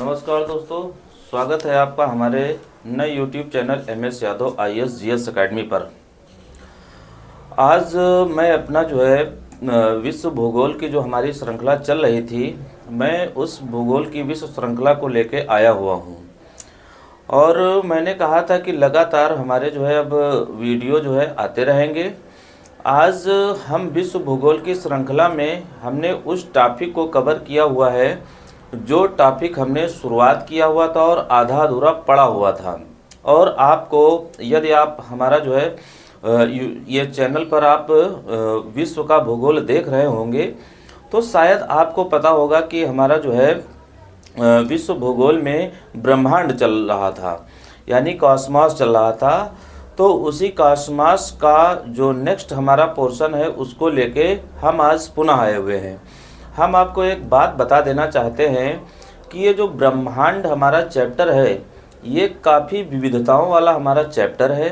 नमस्कार दोस्तों, स्वागत है आपका हमारे नए YouTube channel MS Yadav IAS GS academy पर। आज मैं अपना विश्व भूगोल की जो हमारी श्रृंखला चल रही थी, मैं उस भूगोल की विश्व श्रृंखला को लेके आया हुआ हूँ। और मैंने कहा था कि लगातार हमारे अब वीडियो आते रहेंगे। आज हम विश्व भूगोल की श्रृंखला में हमने उस टॉपिक को कवर किया हुआ है जो टॉपिक हमने शुरुआत किया हुआ था और आधा अधूरा पड़ा हुआ था। और आपको यदि आप हमारा ये चैनल पर आप विश्व का भूगोल देख रहे होंगे तो शायद आपको पता होगा कि हमारा विश्व भूगोल में ब्रह्मांड चल रहा था, यानी कॉस्मॉस चल रहा था। तो उसी कॉस्मॉस का जो नेक्स्ट हमारा पोर्शन है उसको लेके हम आज पुनः आए हुए हैं। हम आपको एक बात बता देना चाहते हैं कि ये जो ब्रह्मांड हमारा चैप्टर है ये काफ़ी विविधताओं वाला हमारा चैप्टर है।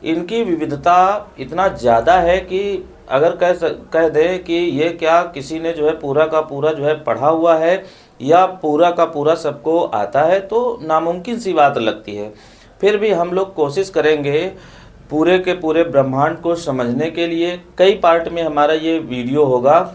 इनकी विविधता इतना ज़्यादा है कि अगर कह दें कि ये क्या किसी ने पूरा का पूरा पढ़ा हुआ है या पूरा का पूरा सबको आता है तो नामुमकिन सी बात लगती है। फिर भी हम लोग कोशिश करेंगे पूरे के पूरे ब्रह्मांड को समझने के लिए। कई पार्ट में हमारा ये वीडियो होगा,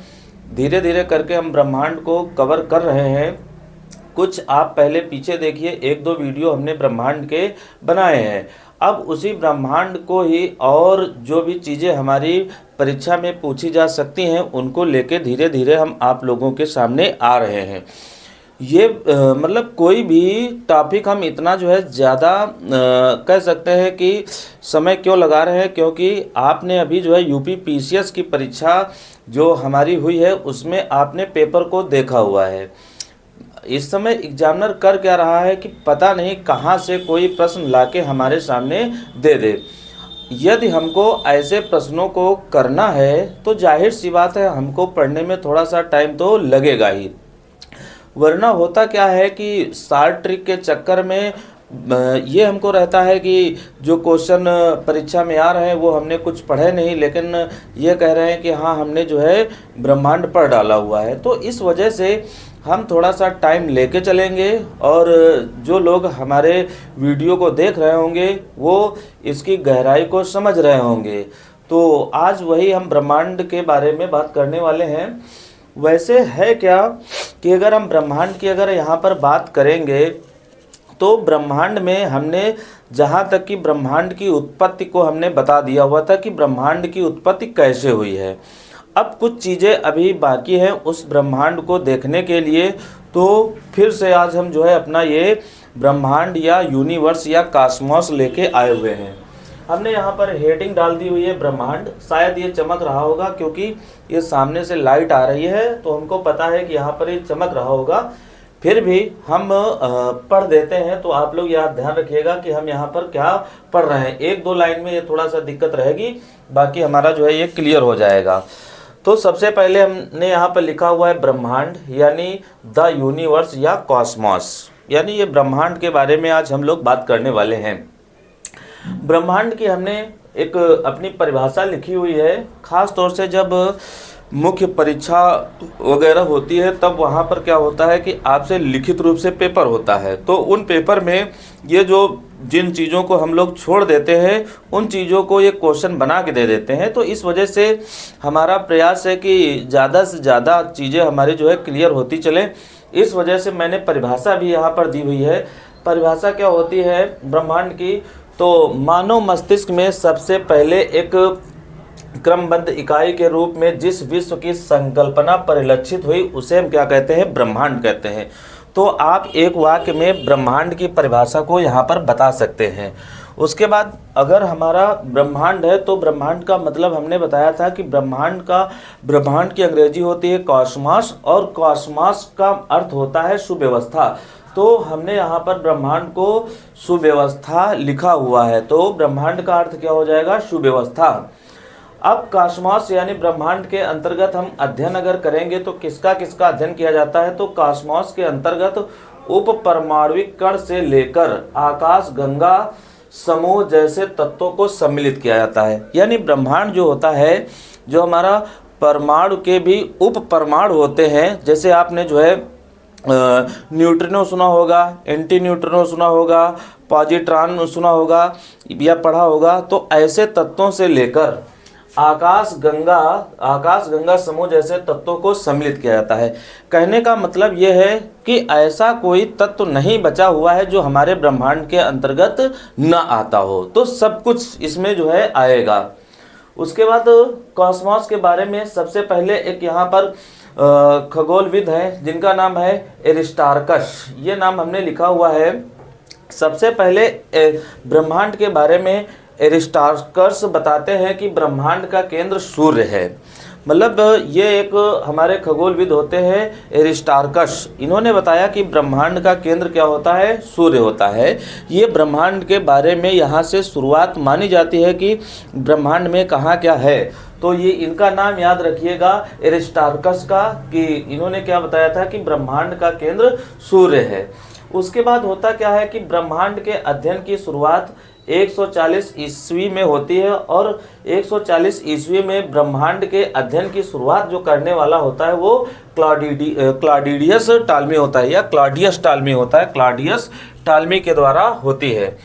धीरे धीरे करके हम ब्रह्मांड को कवर कर रहे हैं। कुछ आप पहले पीछे देखिए, एक दो वीडियो हमने ब्रह्मांड के बनाए हैं। अब उसी ब्रह्मांड को ही और जो भी चीज़ें हमारी परीक्षा में पूछी जा सकती हैं उनको लेके धीरे धीरे हम आप लोगों के सामने आ रहे हैं। ये मतलब कोई भी टॉपिक हम इतना ज़्यादा कह सकते हैं कि समय क्यों लगा रहे हैं, क्योंकि आपने अभी यूपी PCS की परीक्षा जो हमारी हुई है उसमें आपने पेपर को देखा हुआ है। इस समय एग्जामिनर कर क्या रहा है कि पता नहीं कहाँ से कोई प्रश्न लाके हमारे सामने दे दे। यदि हमको ऐसे प्रश्नों को करना है तो जाहिर सी बात है हमको पढ़ने में थोड़ा सा टाइम तो लगेगा ही, वरना होता क्या है कि शॉर्ट ट्रिक के चक्कर में ये हमको रहता है कि जो क्वेश्चन परीक्षा में आ रहे हैं वो हमने कुछ पढ़े नहीं, लेकिन ये कह रहे हैं कि हाँ हमने ब्रह्मांड पढ़ डाला हुआ है। तो इस वजह से हम थोड़ा सा टाइम लेके चलेंगे और जो लोग हमारे वीडियो को देख रहे होंगे वो इसकी गहराई को समझ रहे होंगे। तो आज वही हम ब्रह्मांड के बारे में बात करने वाले हैं। वैसे है क्या कि अगर हम ब्रह्मांड की यहाँ पर बात करेंगे तो ब्रह्मांड में हमने जहाँ तक कि ब्रह्मांड की उत्पत्ति को हमने बता दिया हुआ था कि ब्रह्मांड की उत्पत्ति कैसे हुई है। अब कुछ चीज़ें अभी बाकी हैं उस ब्रह्मांड को देखने के लिए। तो फिर से आज हम अपना ये ब्रह्मांड या यूनिवर्स या कॉस्मॉस लेके आए हुए हैं। हमने यहाँ पर हेडिंग डाल दी हुई है ब्रह्मांड। शायद ये चमक रहा होगा क्योंकि ये सामने से लाइट आ रही है तो हमको पता है कि यहाँ पर ये चमक रहा होगा। फिर भी हम पढ़ देते हैं तो आप लोग याद ध्यान रखिएगा कि हम यहाँ पर क्या पढ़ रहे हैं। एक दो लाइन में ये थोड़ा सा दिक्कत रहेगी, बाकी हमारा ये क्लियर हो जाएगा। तो सबसे पहले हमने यहाँ पर लिखा हुआ है ब्रह्मांड यानी द यूनिवर्स या कॉस्मॉस, यानी ये ब्रह्मांड के बारे में आज हम लोग बात करने वाले हैं। ब्रह्मांड की हमने एक अपनी परिभाषा लिखी हुई है। ख़ास तौर से जब मुख्य परीक्षा वगैरह होती है तब वहाँ पर क्या होता है कि आपसे लिखित रूप से पेपर होता है। तो उन पेपर में ये जिन चीज़ों को हम लोग छोड़ देते हैं उन चीज़ों को ये क्वेश्चन बना के दे देते हैं। तो इस वजह से हमारा प्रयास है कि ज़्यादा से ज़्यादा चीज़ें हमारी क्लियर होती चले। इस वजह से मैंने परिभाषा भी यहाँ पर दी हुई है। परिभाषा क्या होती है ब्रह्मांड की, तो मानव मस्तिष्क में सबसे पहले एक क्रमबद्ध इकाई के रूप में जिस विश्व की संकल्पना परिलक्षित हुई उसे हम क्या कहते हैं, ब्रह्मांड कहते हैं। तो आप एक वाक्य में ब्रह्मांड की परिभाषा को यहाँ पर बता सकते हैं। उसके बाद अगर हमारा ब्रह्मांड है तो ब्रह्मांड का मतलब हमने बताया था कि ब्रह्मांड की अंग्रेजी होती है कॉस्मॉस और कॉस्मॉस का अर्थ होता है सुव्यवस्था। तो हमने यहाँ पर ब्रह्मांड को सुव्यवस्था लिखा हुआ है। तो ब्रह्मांड का अर्थ क्या हो जाएगा, सुव्यवस्था। अब कॉस्मॉस यानी ब्रह्मांड के अंतर्गत हम अध्ययन अगर करेंगे तो किसका किसका अध्ययन किया जाता है, तो कॉस्मॉस के अंतर्गत उप परमाणविक कण से लेकर आकाश गंगा समूह जैसे तत्वों को सम्मिलित किया जाता है। यानी ब्रह्मांड जो होता है, जो हमारा परमाणु के भी उप परमाणु होते हैं, जैसे आपने न्यूट्रिनो सुना होगा, एंटी न्यूट्रिनो सुना होगा, पॉजिट्रॉन सुना होगा या पढ़ा होगा। तो ऐसे तत्वों से लेकर आकाश गंगा समूह जैसे तत्वों को सम्मिलित किया जाता है। कहने का मतलब यह है कि ऐसा कोई तत्व नहीं बचा हुआ है जो हमारे ब्रह्मांड के अंतर्गत न आता हो, तो सब कुछ इसमें जो है आएगा। उसके बाद कॉस्मॉस के बारे में सबसे पहले एक यहाँ पर खगोलविद हैं जिनका नाम है एरिस्टार्कस, ये नाम हमने लिखा हुआ है। सबसे पहले ब्रह्मांड के बारे में एरिस्टार्कस बताते हैं कि ब्रह्मांड का केंद्र सूर्य है। मतलब ये एक हमारे खगोलविद होते हैं एरिस्टार्कस, इन्होंने बताया कि ब्रह्मांड का केंद्र क्या होता है, सूर्य होता है। ये ब्रह्मांड के बारे में यहाँ से शुरुआत मानी जाती है कि ब्रह्मांड में कहाँ क्या है। तो ये इनका नाम याद रखिएगा एरिस्टार्कस का, कि इन्होंने क्या बताया था कि ब्रह्मांड का केंद्र सूर्य है। उसके बाद होता क्या है कि ब्रह्मांड के अध्ययन की शुरुआत 140 ईस्वी में होती है, और 140 ईस्वी में ब्रह्मांड के अध्ययन की शुरुआत जो करने वाला होता है वो क्लॉडियस टालमी होता है, या क्लॉडियस टालमी होता है, क्लॉडियस टालमी के द्वारा होती है।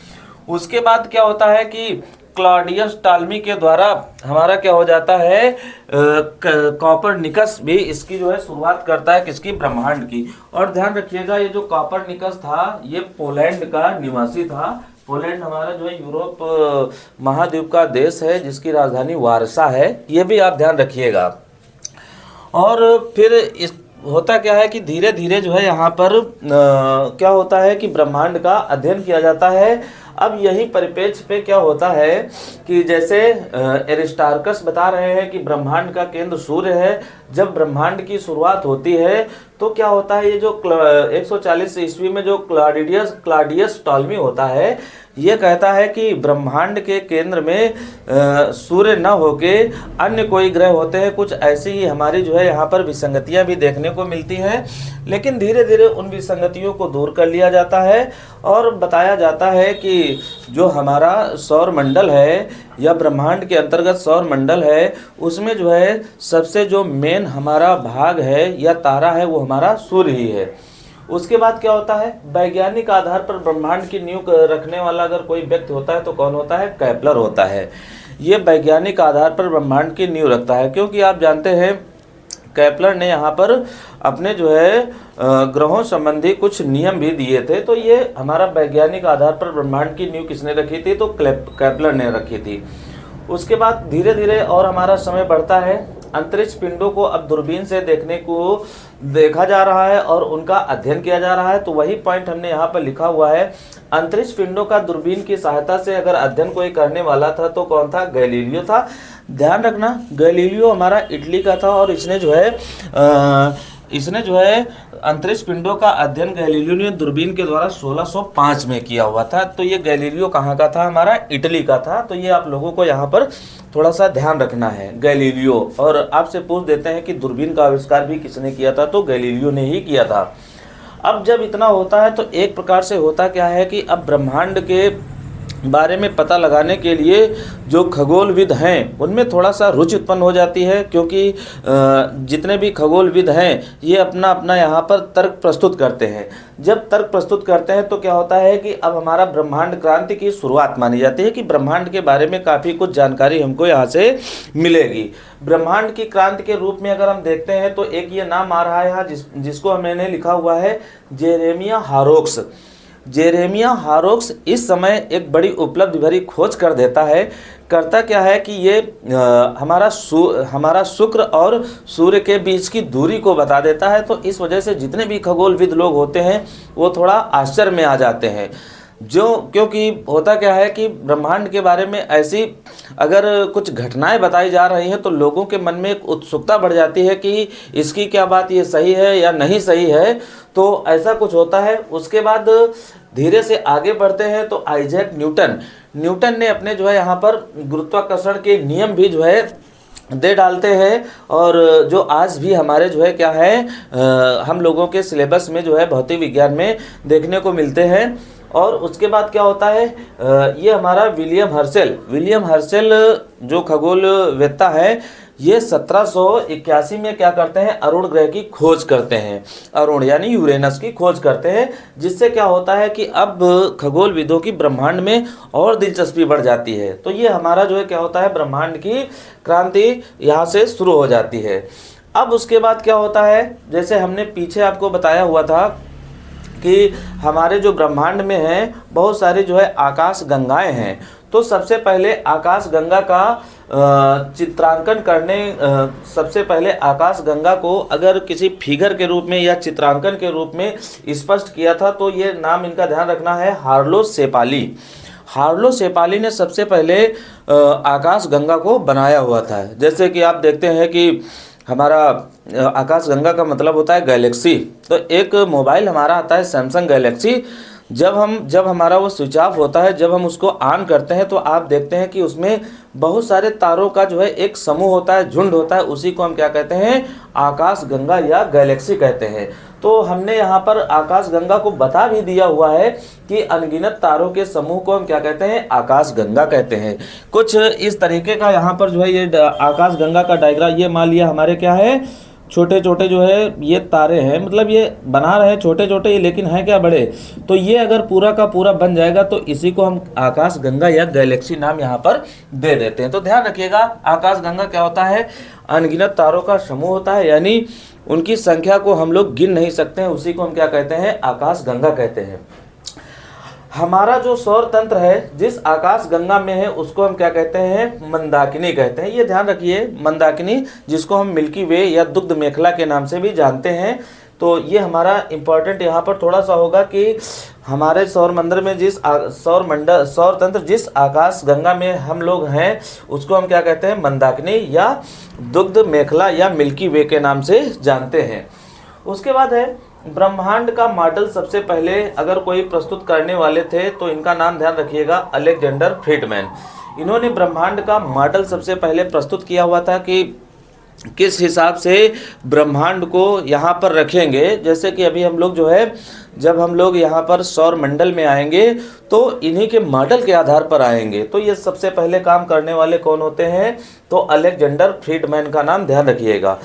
उसके बाद क्या होता है कि क्लॉडियस टालमी के द्वारा हमारा क्या हो जाता है, कॉपरनिकस भी इसकी जो है शुरुआत करता है, किसकी, ब्रह्मांड की। और ध्यान रखिएगा ये जो कॉपरनिकस था ये पोलैंड का निवासी था। पोलैंड हमारा जो है यूरोप महाद्वीप का देश है जिसकी राजधानी वारसा है, ये भी आप ध्यान रखिएगा। और फिर इस होता क्या है कि धीरे धीरे जो है यहाँ पर क्या होता है कि ब्रह्मांड का अध्ययन किया जाता है। अब यही परिप्रेक्ष्य पे क्या होता है कि जैसे एरिस्टार्कस बता रहे हैं कि ब्रह्मांड का केंद्र सूर्य है, जब ब्रह्मांड की शुरुआत होती है तो क्या होता है, ये जो 140 ईस्वी में जो क्लॉडियस टालमी होता है ये कहता है कि ब्रह्मांड के केंद्र में सूर्य न होके अन्य कोई ग्रह होते हैं। कुछ ऐसी ही हमारी जो है यहाँ पर विसंगतियाँ भी देखने को मिलती हैं, लेकिन धीरे धीरे उन विसंगतियों को दूर कर लिया जाता है और बताया जाता है कि जो हमारा सौर मंडल है या ब्रह्मांड के अंतर्गत सौर मंडल है उसमें जो है सबसे जो मेन हमारा भाग है या तारा है वो हमारा सूर्य ही है। उसके बाद क्या होता है, वैज्ञानिक आधार पर ब्रह्मांड की नींव रखने वाला अगर कोई व्यक्ति होता है तो कौन होता है, केपलर होता है। ये वैज्ञानिक आधार पर ब्रह्मांड की नींव रखता है, क्योंकि आप जानते हैं केपलर ने यहाँ पर अपने जो है ग्रहों संबंधी कुछ नियम भी दिए थे। तो ये हमारा वैज्ञानिक आधार पर ब्रह्मांड की नींव किसने रखी थी, तो केपलर ने रखी थी। उसके बाद धीरे धीरे और हमारा समय बढ़ता है, अंतरिक्ष पिंडों को अब दूरबीन से देखने को देखा जा रहा है और उनका अध्ययन किया जा रहा है। तो वही पॉइंट हमने यहाँ पर लिखा हुआ है, अंतरिक्ष पिंडों का दूरबीन की सहायता से अगर अध्ययन कोई करने वाला था तो कौन था, गैलीलियो था। ध्यान रखना गैलीलियो हमारा इटली का था और इसने जो है अंतरिक्ष पिंडों का अध्ययन गैलीलियो ने दूरबीन के द्वारा 1605 में किया हुआ था। तो ये गैलीलियो कहाँ का था, हमारा इटली का था। तो ये आप लोगों को यहाँ पर थोड़ा सा ध्यान रखना है, गैलीलियो। और आपसे पूछ देते हैं कि दूरबीन का आविष्कार भी किसने किया था, तो गैलीलियो ने ही किया था। अब जब इतना होता है तो एक प्रकार से होता क्या है कि अब ब्रह्मांड के बारे में पता लगाने के लिए जो खगोलविद हैं उनमें थोड़ा सा रुचि उत्पन्न हो जाती है, क्योंकि जितने भी खगोलविद हैं ये अपना अपना यहाँ पर तर्क प्रस्तुत करते हैं। जब तर्क प्रस्तुत करते हैं तो क्या होता है कि अब हमारा ब्रह्मांड क्रांति की शुरुआत मानी जाती है कि ब्रह्मांड के बारे में काफ़ी कुछ जानकारी हमको यहाँ से मिलेगी। ब्रह्मांड की क्रांति के रूप में अगर हम देखते हैं तो एक ये नाम आ रहा है यहाँ जिसको मैंने लिखा हुआ है जेरेमिया हारोक्स। जेरेमिया हारोक्स इस समय एक बड़ी उपलब्धि भरी खोज कर देता है। करता क्या है कि ये हमारा शुक्र और सूर्य के बीच की दूरी को बता देता है। तो इस वजह से जितने भी खगोलविद लोग होते हैं वो थोड़ा आश्चर्य में आ जाते हैं, क्योंकि होता क्या है कि ब्रह्मांड के बारे में ऐसी अगर कुछ घटनाएं बताई जा रही हैं तो लोगों के मन में एक उत्सुकता बढ़ जाती है कि इसकी क्या बात, ये सही है या नहीं सही है। तो ऐसा कुछ होता है। उसके बाद धीरे से आगे बढ़ते हैं तो आइजैक न्यूटन ने अपने जो है यहाँ पर गुरुत्वाकर्षण के नियम भी जो है दे डालते हैं, और जो आज भी हमारे जो है क्या है हम लोगों के सिलेबस में जो है भौतिक विज्ञान में देखने को मिलते हैं। और उसके बाद क्या होता है, ये हमारा विलियम हर्शेल जो खगोलवेत्ता है, ये 1781 में क्या करते हैं, अरुण ग्रह की खोज करते हैं, अरुण यानी यूरेनस की खोज करते हैं, जिससे क्या होता है कि अब खगोलविदों की ब्रह्मांड में और दिलचस्पी बढ़ जाती है। तो ये हमारा जो है क्या होता है, ब्रह्मांड की क्रांति यहाँ से शुरू हो जाती है। अब उसके बाद क्या होता है, जैसे हमने पीछे आपको बताया हुआ था कि हमारे जो ब्रह्मांड में हैं बहुत सारे जो है आकाश गंगाएं हैं। तो सबसे पहले आकाश गंगा का चित्रांकन करने, सबसे पहले आकाश गंगा को अगर किसी फिगर के रूप में या चित्रांकन के रूप में स्पष्ट किया था तो ये नाम इनका ध्यान रखना है, हार्लो शेफाली। हार्लो शेफाली ने सबसे पहले आकाश गंगा को बनाया हुआ था। जैसे कि आप देखते हैं कि हमारा आकाश गंगा का मतलब होता है गैलेक्सी। तो एक मोबाइल हमारा आता है सैमसंग गैलेक्सी, जब हमारा वो स्विच ऑफ होता है, जब हम उसको ऑन करते हैं तो आप देखते हैं कि उसमें बहुत सारे तारों का जो है एक समूह होता है, झुंड होता है, उसी को हम क्या कहते हैं, आकाश गंगा या गैलेक्सी कहते हैं। तो हमने यहाँ पर आकाश गंगा को बता भी दिया हुआ है कि अनगिनत तारों के समूह को हम क्या कहते हैं, आकाश गंगा कहते हैं। कुछ इस तरीके का यहाँ पर जो है ये आकाश गंगा का डायग्राम, ये मान लिया हमारे क्या है, छोटे छोटे जो है ये तारे हैं, मतलब ये बना रहे हैं छोटे छोटे ही, लेकिन हैं क्या बड़े। तो ये अगर पूरा का पूरा बन जाएगा तो इसी को हम आकाश गंगा या गैलेक्सी नाम यहाँ पर दे देते हैं। तो ध्यान रखिएगा, आकाश गंगा क्या होता है, अनगिनत तारों का समूह होता है, यानी उनकी संख्या को हम लोग गिन नहीं सकते हैं, उसी को हम क्या कहते हैं, आकाश गंगा कहते हैं। हमारा जो सौर तंत्र है जिस आकाश गंगा में है उसको हम क्या कहते हैं, मंदाकिनी कहते हैं। ये ध्यान रखिए, मंदाकिनी, जिसको हम मिल्की वे या दुग्ध मेखला के नाम से भी जानते हैं। तो ये हमारा इम्पोर्टेंट यहाँ पर थोड़ा सा होगा कि हमारे सौर मंडल में सौर तंत्र जिस आकाश गंगा में हम लोग हैं उसको हम क्या कहते हैं, मंदाकिनी या दुग्ध मेखला या मिल्की वे के नाम से जानते हैं। उसके बाद है ब्रह्मांड का मॉडल। सबसे पहले अगर कोई प्रस्तुत करने वाले थे तो इनका नाम ध्यान रखिएगा, अलेक्जेंडर फ्रीडमैन। इन्होंने ब्रह्मांड का मॉडल सबसे पहले प्रस्तुत किया हुआ था कि किस हिसाब से ब्रह्मांड को यहाँ पर रखेंगे। जैसे कि अभी हम लोग जो है, जब हम लोग यहाँ पर सौर मंडल में आएंगे तो इन्हीं के मॉडल के आधार पर आएंगे। तो ये सबसे पहले काम करने वाले कौन होते हैं, तो अलेक्जेंडर फ्रीडमैन का नाम ध्यान रखिएगा।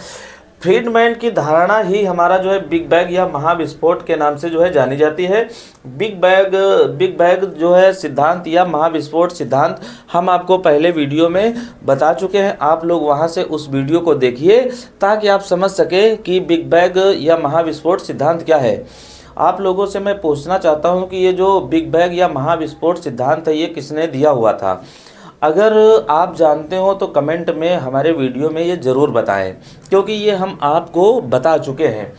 फ्रीडमैन की धारणा ही हमारा जो है बिग बैंग या महाविस्फोट के नाम से जो है जानी जाती है। बिग बैंग जो है सिद्धांत या महाविस्फोट सिद्धांत हम आपको पहले वीडियो में बता चुके हैं। आप लोग वहां से उस वीडियो को देखिए ताकि आप समझ सके कि बिग बैंग या महाविस्फोट सिद्धांत क्या है। आप लोगों से मैं पूछना चाहता हूं कि ये जो बिग बैंग या महाविस्फोट सिद्धांत है ये किसने दिया हुआ था। अगर आप जानते हो तो कमेंट में हमारे वीडियो में ये ज़रूर बताएं, क्योंकि ये हम आपको बता चुके हैं।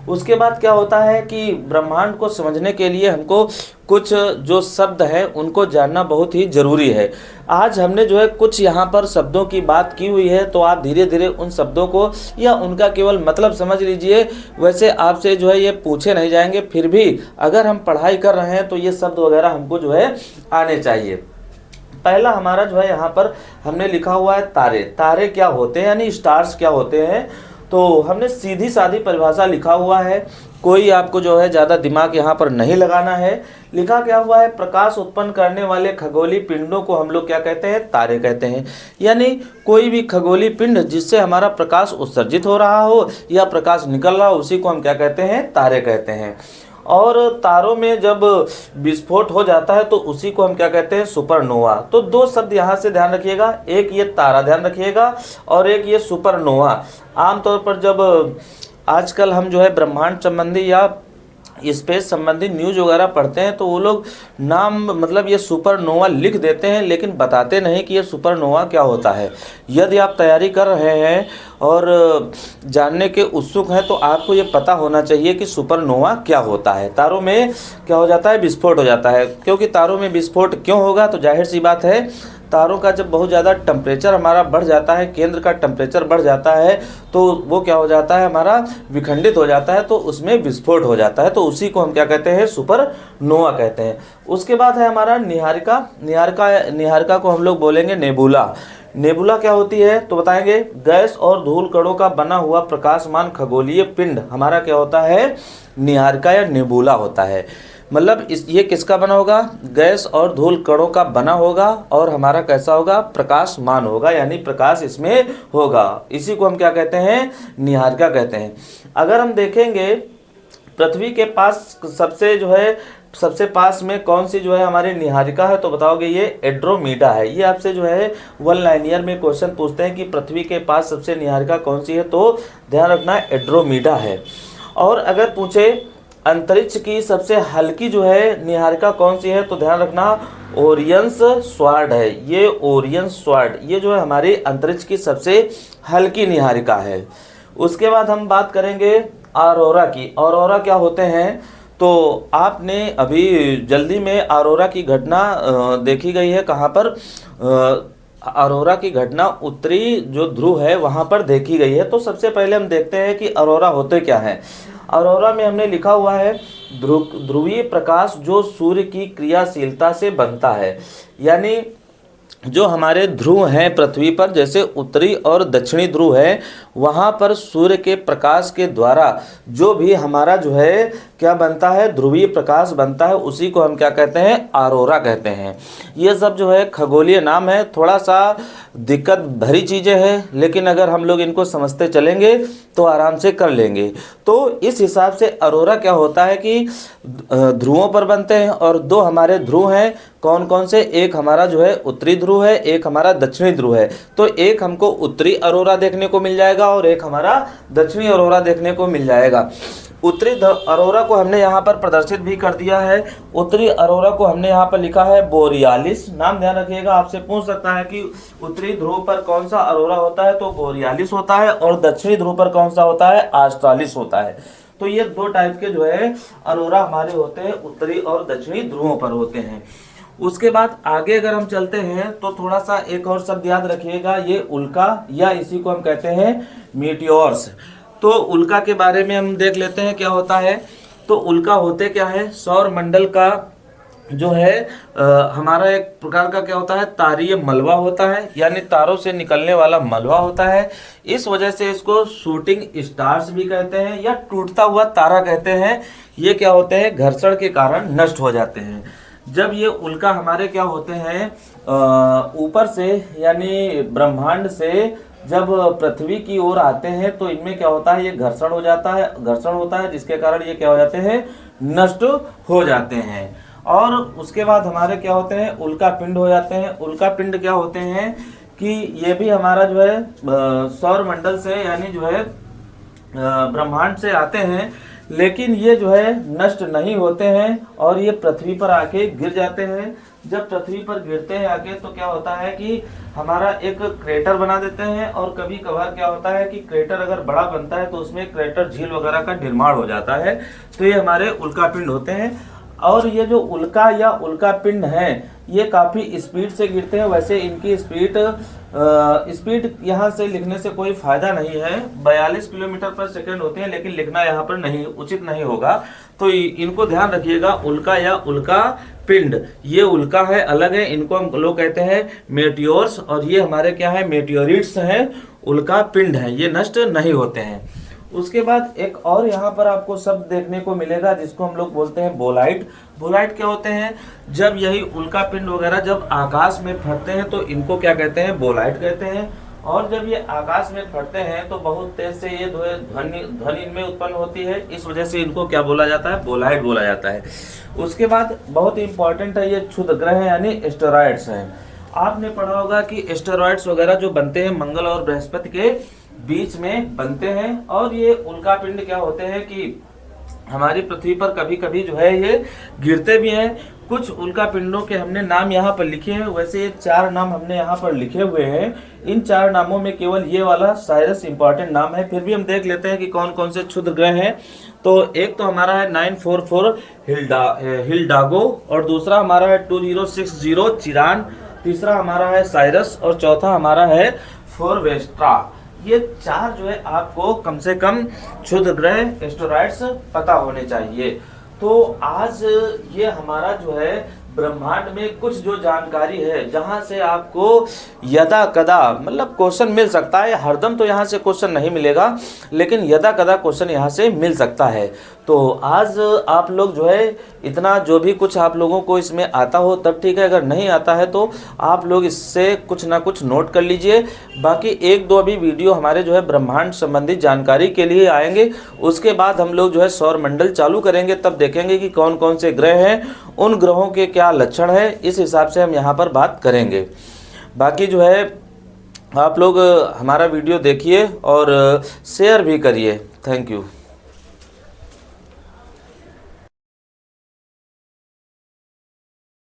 उसके बाद क्या होता है कि ब्रह्मांड को समझने के लिए हमको कुछ जो शब्द हैं उनको जानना बहुत ही ज़रूरी है। आज हमने जो है कुछ यहाँ पर शब्दों की बात की हुई है, तो आप धीरे धीरे उन शब्दों को या उनका केवल मतलब समझ लीजिए। वैसे आपसे जो है ये पूछे नहीं जाएंगे, फिर भी अगर हम पढ़ाई कर रहे हैं तो ये शब्द वगैरह हमको जो है आने चाहिए। पहला हमारा जो है यहाँ पर हमने लिखा हुआ है तारे। तारे क्या होते हैं, यानी स्टार्स क्या होते हैं। तो हमने सीधी सादी परिभाषा लिखा हुआ है, कोई आपको जो है ज़्यादा दिमाग यहाँ पर नहीं लगाना है। लिखा क्या हुआ है, प्रकाश उत्पन्न करने वाले खगोलीय पिंडों को हम लोग क्या कहते हैं, तारे कहते हैं। यानी कोई भी खगोलीय पिंड जिससे हमारा प्रकाश उत्सर्जित हो रहा हो या प्रकाश निकल रहा हो उसी को हम क्या कहते हैं, तारे कहते हैं। और तारों में जब विस्फोट हो जाता है तो उसी को हम क्या कहते हैं, सुपरनोवा। तो दो शब्द यहाँ से ध्यान रखिएगा, एक ये तारा ध्यान रखिएगा और एक ये सुपरनोवा। आमतौर पर जब आजकल हम जो है ब्रह्मांड संबंधी या स्पेस संबंधी न्यूज़ वगैरह पढ़ते हैं तो वो लोग नाम मतलब ये सुपरनोवा लिख देते हैं, लेकिन बताते नहीं कि ये सुपरनोवा क्या होता है। यदि आप तैयारी कर रहे हैं और जानने के उत्सुक हैं तो आपको ये पता होना चाहिए कि सुपरनोवा क्या होता है। तारों में क्या हो जाता है, विस्फोट हो जाता है। क्योंकि तारों में विस्फोट क्यों होगा, तो जाहिर सी बात है तारों का जब बहुत ज़्यादा टेम्परेचर हमारा बढ़ जाता है, केंद्र का टेम्परेचर बढ़ जाता है तो वो क्या हो जाता है, हमारा विखंडित हो जाता है, तो उसमें विस्फोट हो जाता है। तो उसी को हम क्या कहते हैं, सुपरनोवा कहते हैं। उसके बाद है हमारा निहारिका। निहारिका को हम लोग बोलेंगे नेबुला। नेबुला क्या होती है तो बताएंगे, गैस और धूल कणों का बना हुआ प्रकाशमान खगोलीय पिंड हमारा क्या होता है, निहारिका या नेबुला होता है। मतलब ये किसका बना होगा, गैस और धूल कणों का बना होगा, और हमारा कैसा होगा, प्रकाशमान होगा, यानी प्रकाश इसमें होगा। इसी को हम क्या कहते हैं, नीहारिका कहते हैं। अगर हम देखेंगे पृथ्वी के पास सबसे पास में कौन सी जो है हमारी नीहारिका है, तो बताओगे ये एंड्रोमेडा है। ये आपसे जो है वन लाइनियर में क्वेश्चन पूछते हैं कि पृथ्वी के पास सबसे नीहारिका कौन सी है, तो ध्यान रखना एंड्रोमेडा है। और अगर पूछे अंतरिक्ष की सबसे हल्की जो है नीहारिका कौन सी है, तो ध्यान रखना ओरियंस स्वार्ड है। ये ओरियंस स्वार्ड ये जो है हमारी अंतरिक्ष की सबसे हल्की नीहारिका है। उसके बाद हम बात करेंगे ऑरोरा की। ऑरोरा क्या होते हैं, तो आपने अभी जल्दी में ऑरोरा की घटना देखी गई है, कहाँ पर, ऑरोरा की घटना उत्तरी जो ध्रुव है वहाँ पर देखी गई है। तो सबसे पहले हम देखते हैं कि ऑरोरा होते क्या हैं। ऑरोरा में हमने लिखा हुआ है ध्रुवीय प्रकाश जो सूर्य की क्रियाशीलता से बनता है। यानी जो हमारे ध्रुव हैं पृथ्वी पर, जैसे उत्तरी और दक्षिणी ध्रुव है, वहाँ पर सूर्य के प्रकाश के द्वारा जो भी हमारा जो है क्या बनता है, ध्रुवीय प्रकाश बनता है, उसी को हम क्या कहते हैं, ऑरोरा कहते हैं। ये सब जो है खगोलीय नाम है, थोड़ा सा दिक्कत भरी चीज़ें हैं, लेकिन अगर हम लोग इनको समझते चलेंगे तो आराम से कर लेंगे। तो इस हिसाब से ऑरोरा क्या होता है कि ध्रुवों पर बनते हैं, और दो हमारे ध्रुव हैं, कौन कौन से, एक हमारा जो है उत्तरी ध्रुव है, एक हमारा दक्षिणी ध्रुव है। तो एक हमको उत्तरी ऑरोरा देखने को मिल जाएगा और एक हमारा दक्षिणी ऑरोरा देखने को मिल जाएगा। उत्तरी ऑरोरा को हमने यहाँ पर प्रदर्शित भी कर दिया है। उत्तरी ऑरोरा को हमने यहाँ पर लिखा है बोरियालिस। नाम ध्यान रखिएगा, आपसे पूछ सकता है कि उत्तरी ध्रुव पर कौन सा ऑरोरा होता है, तो बोरियालिस होता है, और दक्षिणी ध्रुव पर कौन सा होता है, ऑस्ट्रालिस होता है। तो ये दो टाइप के जो है ऑरोरा हमारे होते हैं, उत्तरी और दक्षिणी ध्रुवों पर होते हैं। उसके बाद आगे अगर हम चलते हैं तो थोड़ा सा एक और शब्द याद रखिएगा, ये उल्का, या इसी को हम कहते हैं मीटियोर्स। तो उल्का के बारे में हम देख लेते हैं क्या होता है। तो उल्का होते क्या है, सौर मंडल का जो है हमारा एक प्रकार का क्या होता है, तारीय मलबा होता है, यानी तारों से निकलने वाला मलबा होता है। इस वजह से इसको शूटिंग स्टार्स भी कहते हैं या टूटता हुआ तारा कहते हैं। ये क्या होते हैं, घर्षण के कारण नष्ट हो जाते हैं। जब ये उल्का हमारे क्या होते हैं ऊपर से, यानी ब्रह्मांड से जब पृथ्वी की ओर आते हैं, तो इनमें क्या होता है, ये घर्षण होता है, जिसके कारण ये क्या हो जाते हैं, नष्ट हो जाते हैं। और उसके बाद हमारे क्या होते हैं, उल्का पिंड हो जाते हैं। उल्का पिंड क्या होते हैं कि ये भी हमारा जो है सौर मंडल से, यानी जो है ब्रह्मांड से आते हैं, लेकिन ये जो है नष्ट नहीं होते हैं और ये पृथ्वी पर आके गिर जाते हैं। जब पृथ्वी पर गिरते हैं आके, तो क्या होता है कि हमारा एक क्रेटर बना देते हैं, और कभी कभार क्या होता है कि क्रेटर अगर बड़ा बनता है तो उसमें क्रेटर झील वगैरह का निर्माण हो जाता है। तो ये हमारे उल्का पिंड होते हैं। और ये जो उल्का या उल्का पिंड है, ये काफ़ी स्पीड से गिरते हैं। वैसे इनकी स्पीड यहाँ से लिखने से कोई फायदा नहीं है, 42 किलोमीटर पर सेकंड होते हैं, लेकिन लिखना यहाँ पर नहीं उचित नहीं होगा। तो इनको ध्यान रखिएगा, उल्का या उल्का पिंड, ये उल्का है, अलग है, इनको हम लोग कहते हैं मेटियोर्स, और ये हमारे क्या है, मेटियोरिट्स हैं, उल्का पिंड है, ये नष्ट नहीं होते हैं। उसके बाद एक और यहाँ पर आपको शब्द देखने को मिलेगा जिसको हम लोग बोलते हैं बोलाइट। बोलाइट क्या होते हैं, जब यही उल्का पिंड वगैरह जब आकाश में फटते हैं तो इनको क्या कहते हैं, बोलाइट कहते हैं। और जब ये आकाश में फटते हैं तो बहुत तेज से ये ध्वनि इनमें उत्पन्न होती है, इस वजह से इनको क्या बोला जाता है, बोलाइट बोला जाता है। उसके बाद बहुत इंपॉर्टेंट है, ये क्षुद्र ग्रह यानी एस्टेरॉइड्स हैं। आपने पढ़ा होगा कि एस्टेरॉइड्स वगैरह जो बनते हैं मंगल और बृहस्पति के बीच में बनते हैं। और ये उल्का पिंड क्या होते हैं कि हमारी पृथ्वी पर कभी कभी जो है ये गिरते भी हैं। कुछ उल्का पिंडों के हमने नाम यहाँ पर लिखे हैं, वैसे ये 4 नाम हमने यहाँ पर लिखे हुए हैं। इन 4 नामों में केवल ये वाला साइरस इंपॉर्टेंट नाम है, फिर भी हम देख लेते हैं कि कौन कौन से क्षुद्र ग्रह हैं। तो एक तो हमारा है 944 हिल्डागो, और दूसरा हमारा है 2060 चिरान, तीसरा हमारा है साइरस, और चौथा हमारा है फोरवेस्ट्रा। ये 4 जो है आपको कम से कम क्षुद्र ग्रह एस्टेरॉइड्स पता होने चाहिए। तो आज ये हमारा जो है ब्रह्मांड में कुछ जो जानकारी है, जहाँ से आपको यदा कदा मतलब क्वेश्चन मिल सकता है। हरदम तो यहाँ से क्वेश्चन नहीं मिलेगा, लेकिन यदा कदा क्वेश्चन यहाँ से मिल सकता है। तो आज आप लोग जो है इतना जो भी कुछ आप लोगों को इसमें आता हो तब ठीक है, अगर नहीं आता है तो आप लोग इससे कुछ ना कुछ नोट कर लीजिए। बाकी एक दो अभी वीडियो हमारे जो है ब्रह्मांड संबंधित जानकारी के लिए आएंगे, उसके बाद हम लोग जो है सौर मंडल चालू करेंगे, तब देखेंगे कि कौन कौन से ग्रह हैं, उन ग्रहों के क्या लक्षण है, इस हिसाब से हम यहाँ पर बात करेंगे। बाकी जो है आप लोग हमारा वीडियो देखिए और शेयर भी करिए। Thank you.